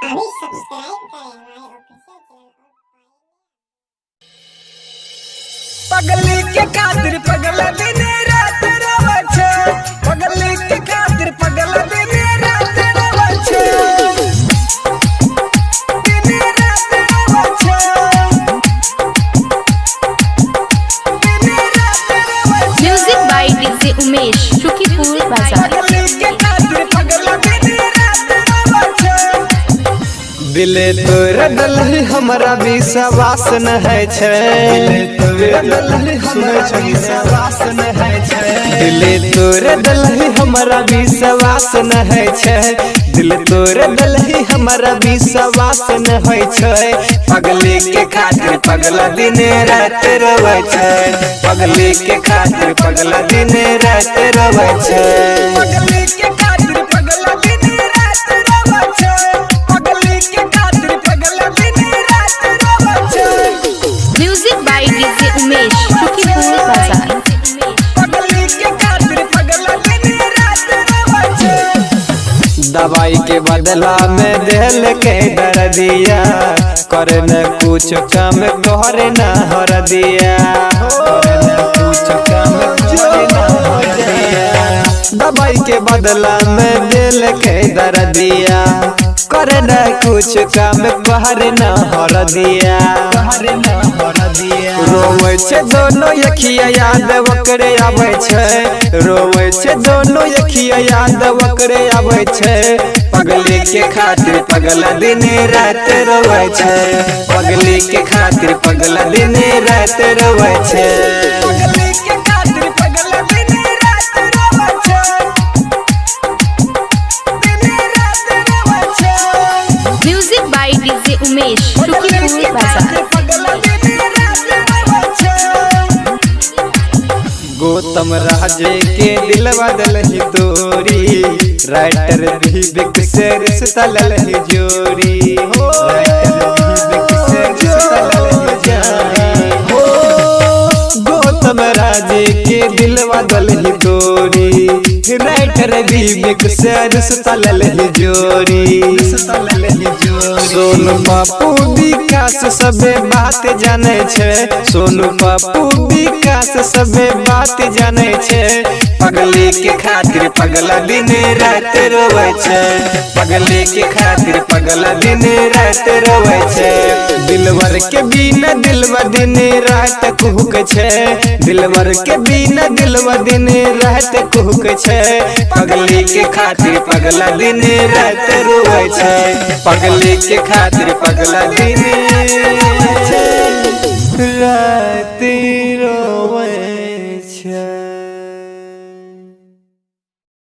अभी सब्सक्राइब करें हमारे ऑफिशियल चैनल पगली के खातिर पगला दिन रात रोवे छे। पगली के खातिर पगला दिन रात रोवे छे। दिन रात रोवे छे। दिन रात रोवे छे। Music by DJ Umesh Shukipur बाजार। पगली के खातिर पगला दिन रात रोवे छे। दिले तोर दलही हमरा विश्वास न है छे। दिले तोर दलही हमरा विश्वास न है छे। दिल तोर दलही हमरा विश्वास न है छे। पगली के खातिर पगला दिन रात रोवे छे। पगली के खातिर पगला दिन रात रोवे छे। पगली के खातिर पगला दिन रात रोवे छे। पगली के खातिर पगला दिन रात रोवे छे। Music by DJ Umesh Shukipur बाजार। पगली के खातिर पगला दिन रात रोवे छे। दवाई के बदला में दिल के दर दिया। करे न कुछ काम करे न हर दिया। करे न कुछ काम करे न हर दिया। दवाई के बदला में दिल के दर दिया। करे न कुछ काम करे न हर दिया। करे न हर दिया। रोवे छे दोनों अखिया याद ओकरे आवे छे। रोवे छे दोनों अखिया याद ओकरे आवे छे। पगली के खातिर पगला दिन रात रोवे छे। पगली के खातिर पगला दिन रात रोवे छे। पगली के खातिर पगला दिन रात रोवे छे। दिन रात रोवे छे। Music by DJ Umesh Shukipur बाजार। पगला दिन रात रोवे छे। गौतम राजे के दिलवा दलही तोरी। राइटर विवेक से रिश्ता ललही जोड़ी। राइटर विवेक से रिश्ता ललही जोड़ी। हो गौतम राजे के दिलवा दलही तोरी। राइटर विवेक से रिश्ता ललही जोड़ी। सोनू पप्पू विकास सबे बात जाने छे। सोनू पप्पू विकास सबे बात जाने छे। पगली के खातिर पगला दिन रात रोवे छे। पगली के खातिर पगला दिन रात रोवे छे। दिलवर के बिना दिलवा दिन रात कुहक छे। दिलवर के बिना दिलवा दिन रात कुहक छे। पगली के खातिर पगला दिन रात रोवे छे। पगली के खातिर पगला दिन रात रोवे छे।